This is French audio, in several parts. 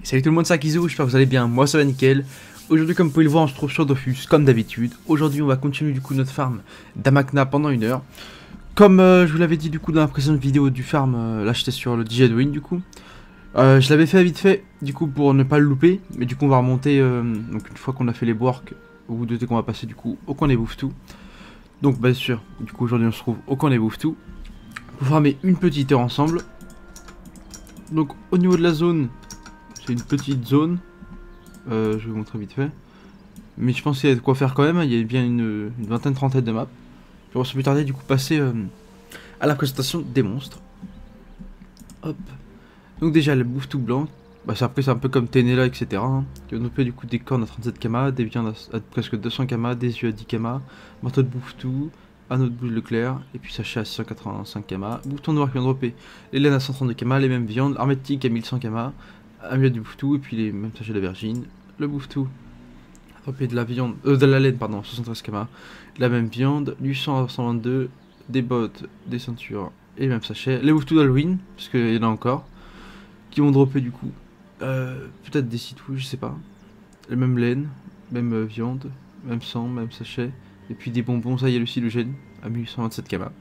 Salut tout le monde, c'est Akizo, j'espère que vous allez bien, moi ça va nickel. Aujourd'hui comme vous pouvez le voir on se trouve sur Dofus comme d'habitude. Aujourd'hui on va continuer du coup notre farm d'Amakna pendant 1 heure. Comme je vous l'avais dit du coup dans la précédente vidéo du farm, là j'étais sur le DJ Win du coup. Je l'avais fait vite fait du coup pour ne pas le louper. Mais du coup on va remonter, donc une fois qu'on a fait les works, vous vous doutez qu'on va passer du coup au coin des Bouffe-Tout. Donc bien sûr, du coup aujourd'hui on se trouve au coin des Bouffe-Tout pour farmer une petite heure ensemble. Donc au niveau de la zone, c'est une petite zone, je vais vous montrer vite fait. Mais je pense qu'il y a de quoi faire quand même, il y a bien une vingtaine, trentaine de maps. Je vais sans plus tarder du coup passer à la présentation des monstres. Hop. Donc déjà le Bouffe-Tout blanc, bah, c'est un peu comme Tenela etc. Hein, qui va nous payer du coup des cornes à 37 km, des viandes à presque 200 km, des yeux à 10 km, marteau de Bouffe-Tout, anneau de bouche Leclerc, et puis sachet à 685 km, bouton noir qui vient dropper les laines à 132 km, les mêmes viandes, hermétique à 1100 km, amulette du Bouffe-Tout, et puis les mêmes sachets d'aubergine, le Bouffe-Tout, dropper de la viande, de la laine pardon, 73 km, la même viande, du sang à 122, des bottes, des ceintures, et les mêmes sachets, les Bouffe-Tout d'Halloween, parce qu'il y en a encore, qui vont dropper du coup, peut-être des citrouilles, je sais pas, les mêmes laines, même viande, même sang, même sachet. Et puis des bonbons, ça y est, le hallucinogène à 1827 km.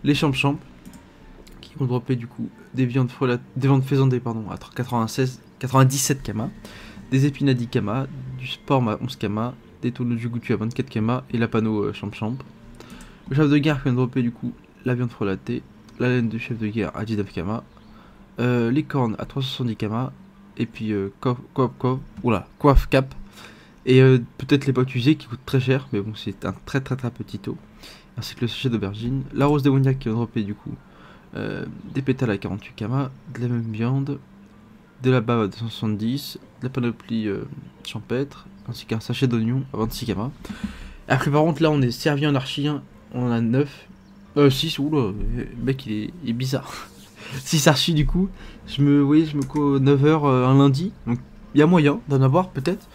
Les champs qui vont dropper du coup des viandes faisandées pardon, à 97 km. Des épines à 10 km, du sporm à 11 km, des tonneaux du goûtu à 24 km et la panneau champ. Le chef de guerre qui vient de dropper du coup la viande frelatée, la laine de chef de guerre à 19 km, les cornes à 370 km, et puis coiffe cap. Et peut-être les bottes usées qui coûtent très cher, mais bon c'est un très petit taux. Ainsi que le sachet d'aubergine, la rose démoniaque qui va dropper du coup des pétales à 48 km, de la même viande, de la bave à 270, de la panoplie champêtre, ainsi qu'un sachet d'oignon à 26 km. Après par contre là on est servi en archi, on en a 9, 6, oula, le mec il est bizarre. 6 archis du coup, je me co 9h un lundi, donc il y a moyen d'en avoir peut-être.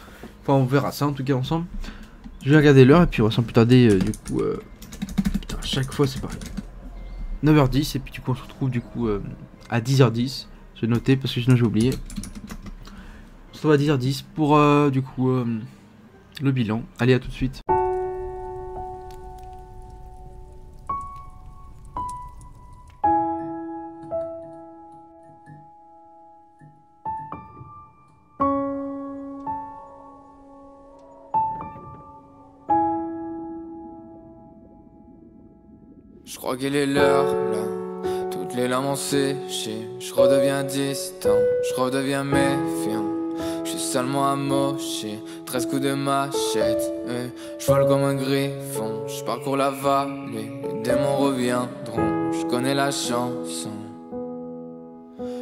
Enfin on verra ça en tout cas ensemble. Je vais regarder l'heure et puis on va sans plus tarder du coup putain, à chaque fois c'est pareil. 9h10 et puis du coup on se retrouve du coup à 10h10. Je vais noter parce que sinon j'ai oublié. On se retrouve à 10h10 pour du coup le bilan. Allez à tout de suite. Je crois qu'il est l'heure là, toutes les larmes ont séché. Je redeviens distant, je redeviens méfiant. Je suis seulement amoché, 13 coups de machette. Je vole comme un griffon, je parcours la vallée. Les démons reviendront, je connais la chanson.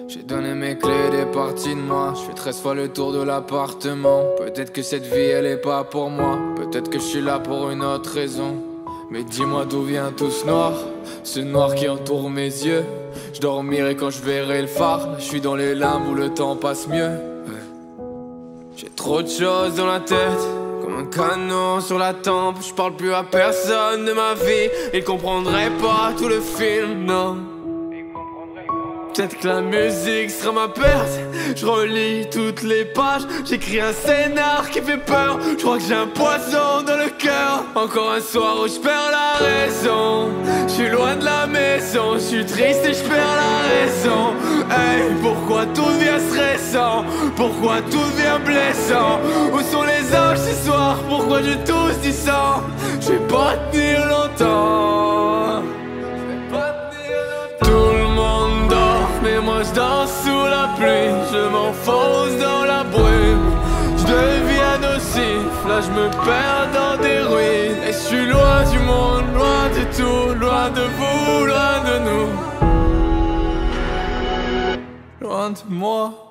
J'ai donné mes clés des parties de moi. Je fais 13 fois le tour de l'appartement. Peut-être que cette vie elle est pas pour moi. Peut-être que je suis là pour une autre raison. Mais dis-moi d'où vient tout ce noir qui entoure mes yeux. Je dormirai quand je verrai le phare. Je suis dans les limbes où le temps passe mieux. J'ai trop de choses dans la tête, comme un canon sur la tempe. Je parle plus à personne de ma vie. Ils comprendraient pas tout le film, non. Peut-être que la musique sera ma perte. Je relis toutes les pages. J'écris un scénar qui fait peur. Je crois que j'ai un poison dans le cœur. Encore un soir où je perds la raison. Je suis loin de la maison. Je suis triste et je perds la raison. Hey, pourquoi tout devient stressant? Pourquoi tout devient blessant? Où sont les anges ce soir? Pourquoi je tousse du sang? Je vais pas tenir longtemps. Mais moi je danse sous la pluie, je m'enfonce dans la brume. Je deviens nocif, là je me perds dans des ruines. Et je suis loin du monde, loin de tout, loin de vous, loin de nous. Loin de moi.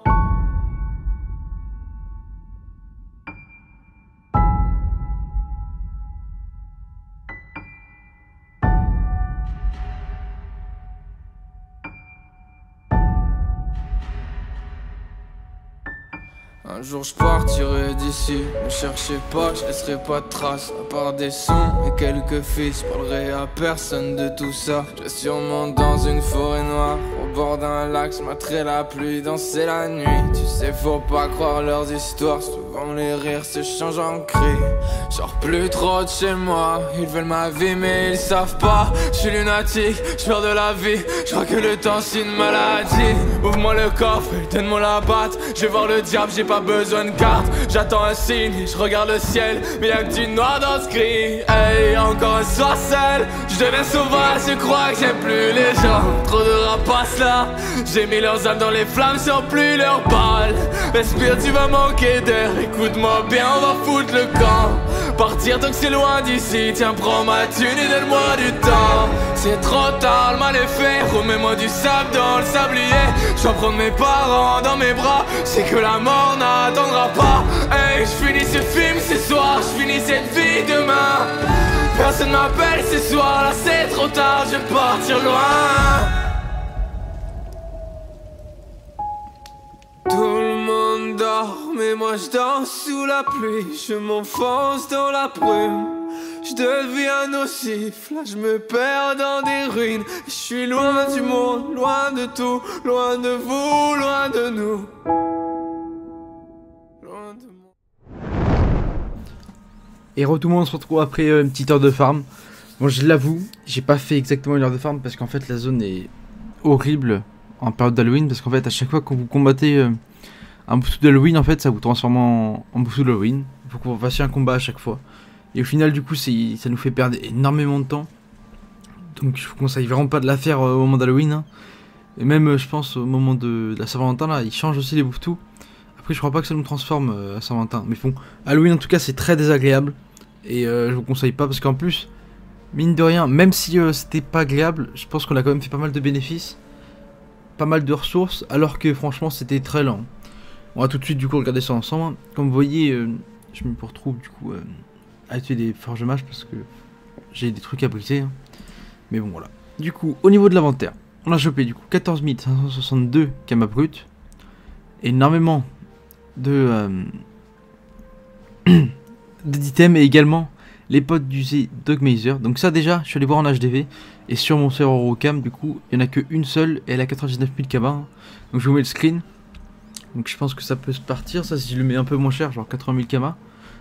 Un jour je partirai d'ici, ne cherchez pas, je laisserai pas de traces. À part des sons et quelques filles, je parlerai à personne de tout ça. Je vais sûrement dans une forêt noire, au bord d'un lac, je m'atterai la pluie, danser la nuit. Tu sais, faut pas croire leurs histoires, souvent les rires se changent en cris. Genre plus trop de chez moi, ils veulent ma vie mais ils savent pas. Je suis lunatique, je perds de la vie, je crois que le temps c'est une maladie. Ouvre-moi le coffre, donne-moi la batte, je vais voir le diable, j'ai pas besoin de carte. J'attends un signe, je regarde le ciel, mais y'a que du noir dans ce gris. Hey, encore un soir seul, je deviens sauvage, je crois que j'aime plus les gens. Trop de rapaces là, j'ai mis leurs âmes dans les flammes sans plus leurs balles. Respire, tu vas manquer d'air, écoute-moi bien, on va foutre le camp. Partir tant que c'est loin d'ici, tiens prends ma thune et donne-moi du temps. C'est trop tard, le mal est fait, remets-moi du sable dans le sablier. Je dois prendre mes parents dans mes bras, c'est que la mort n'attendra pas. Hey, je finis ce film ce soir, je finis cette vie demain. Personne m'appelle ce soir, là c'est trop tard, je vais partir loin. Tout le monde dort, mais moi je danse sous la pluie. Je m'enfonce dans la brume, je deviens nocif. Là je me perds dans des ruines. Je suis loin du monde, loin de tout, loin de vous, loin de nous. Loin de moi. Et tout le monde, on se retrouve après une petite heure de farm. Bon, je l'avoue, j'ai pas fait exactement une heure de farm parce qu'en fait la zone est horrible en période d'Halloween, parce qu'en fait à chaque fois que vous combattez un boost d'Halloween, en fait ça vous transforme en boost d'Halloween. Il faut que vous fassiez un combat à chaque fois. Et au final du coup ça nous fait perdre énormément de temps. Donc je vous conseille vraiment pas de la faire au moment d'Halloween, hein. Et même je pense au moment de la Saint-Valentin là, ils changent aussi les boosts. Après je crois pas que ça nous transforme à Saint-Valentin. Mais bon, Halloween en tout cas c'est très désagréable. Et je vous conseille pas parce qu'en plus, mine de rien, même si c'était pas agréable, je pense qu'on a quand même fait pas mal de bénéfices. Pas mal de ressources, alors que franchement c'était très lent. On va tout de suite du coup regarder ça ensemble. Comme vous voyez, je me retrouve du coup à tuer des forges mages parce que j'ai des trucs à briser, hein. Mais bon voilà. Du coup, au niveau de l'inventaire, on a chopé du coup 14 562 kamas bruts. Énormément de d'items et également les potes d'user Dogmazer. Donc ça déjà, je suis allé voir en HDV. Et sur mon serveur Eurocam, du coup, il n'y en a qu'une seule et elle a 99 000 kamas. Hein. Donc je vous mets le screen. Donc je pense que ça peut se partir. Ça, si je le mets un peu moins cher, genre 80 000 kamas,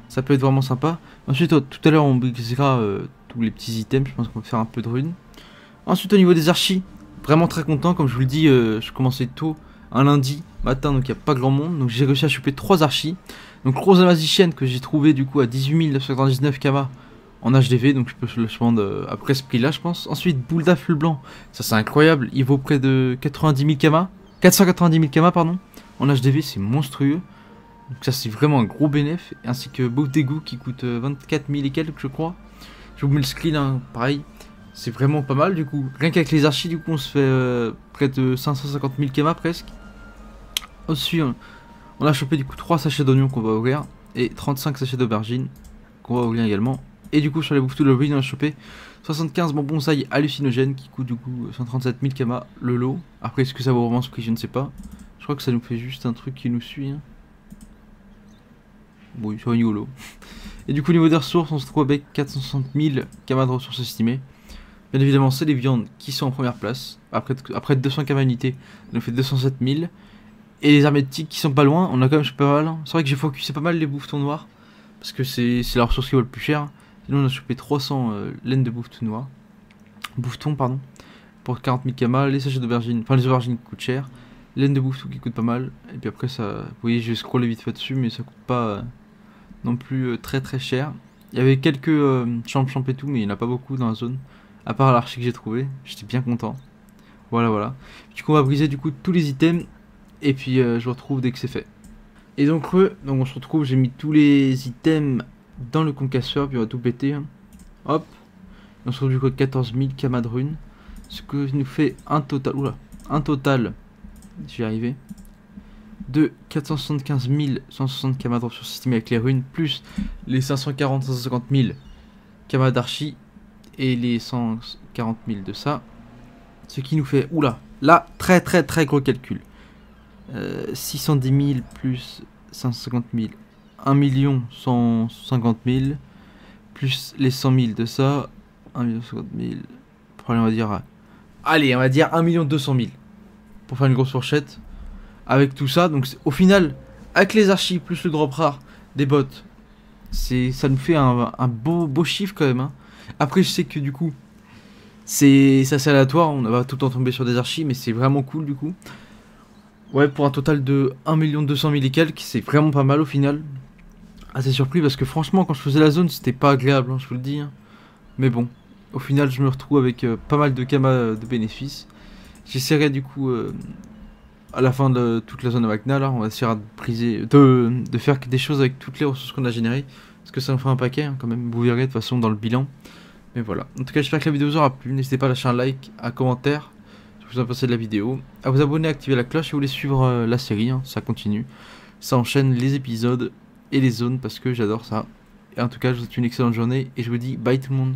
ça peut être vraiment sympa. Ensuite, tout à l'heure, on brisera tous les petits items. Je pense qu'on va faire un peu de runes. Ensuite, au niveau des archis, vraiment très content. Comme je vous le dis, je commençais tôt, un lundi matin, donc il n'y a pas grand monde. Donc j'ai réussi à choper 3 archis. Donc Rose Magicienne que j'ai trouvé du coup à 18 999 kamas en HDV, donc je peux le vendre après ce prix là je pense. Ensuite boule d'afflux blanc, ça c'est incroyable, il vaut près de 90 000 kamas, 490 000 kamas pardon, en HDV, c'est monstrueux. Donc ça c'est vraiment un gros bénéf, ainsi que bouffe d'égout qui coûte 24 000 et quelques je crois. Je vous mets le screen, hein, pareil, c'est vraiment pas mal du coup. Rien qu'avec les archis du coup on se fait près de 550 000 kamas presque. Ensuite on a chopé du coup 3 sachets d'oignons qu'on va ouvrir et 35 sachets d'aubergines qu'on va ouvrir également. Et du coup sur les bouffes de l'Halloween on a chopé 75 bonbonsailles hallucinogènes qui coûtent du coup 137 000 kamas le lot. Après est-ce que ça vaut vraiment ce prix, je ne sais pas. Je crois que ça nous fait juste un truc qui nous suit, hein. Oui, c'est rigolo. Et du coup au niveau des ressources on se trouve avec 460 000 kamas de ressources estimées. Bien évidemment c'est les viandes qui sont en première place. Après 200 kamas unités ça nous fait 207 000. Et les hermétiques qui sont pas loin, on a quand même chopé pas mal. C'est vrai que j'ai focusé pas mal les bouffetons noirs. Parce que c'est la ressource qui vaut le plus cher. Sinon on a chopé 300 laines de bouffetons noirs. Bouffetons pardon. Pour 40 000 kamas. Les sachets d'aubergines, enfin les aubergines qui coûtent cher. Laines de bouffetons qui coûtent pas mal. Et puis après ça, vous voyez je vais scroller vite fait dessus. Mais ça coûte pas non plus très très cher. Il y avait quelques champs et tout. Mais il n'y en a pas beaucoup dans la zone. À part l'archi que j'ai trouvé. J'étais bien content. Voilà. Du coup on va briser du coup tous les items. Et puis je vous retrouve dès que c'est fait. Et donc on se retrouve, j'ai mis tous les items dans le concasseur, puis on va tout péter, hein. Hop. On se retrouve du coup 14 000 kamas de runes. Ce que nous fait un total, j'y vais arriver, de 475 160 kamas de ressources estimées avec les runes, plus les 550 000 kamas d'archi et les 140 000 de ça. Ce qui nous fait, là, très gros calcul. 610 000 plus 550 000. 1 150 000. Plus les 100 000 de ça. 1 150 000. Problème, on va dire... Allez, on va dire 1 200 000. Pour faire une grosse fourchette. Avec tout ça, donc au final, avec les archives plus le drop rare des bots, ça nous fait un beau chiffre quand même. Hein. Après, je sais que du coup, c'est assez aléatoire, on va tout le temps tomber sur des archives, mais c'est vraiment cool du coup. Ouais, pour un total de 1 200 000 et quelques, c'est vraiment pas mal au final. Assez surpris parce que franchement, quand je faisais la zone, c'était pas agréable, hein, je vous le dis. Hein. Mais bon, au final, je me retrouve avec pas mal de kamas de bénéfices. J'essaierai du coup... à la fin de toute la zone Magna, là, on va essayer de faire des choses avec toutes les ressources qu'on a générées. Parce que ça nous fera un paquet, hein, quand même. Vous verrez de toute façon dans le bilan. Mais voilà. En tout cas, j'espère que la vidéo vous aura plu. N'hésitez pas à lâcher un like, un commentaire. Si vous en pensez de la vidéo. À vous abonner, à activer la cloche si vous voulez suivre la série. Hein, ça continue. Ça enchaîne les épisodes et les zones parce que j'adore ça. Et en tout cas, je vous souhaite une excellente journée. Et je vous dis bye tout le monde.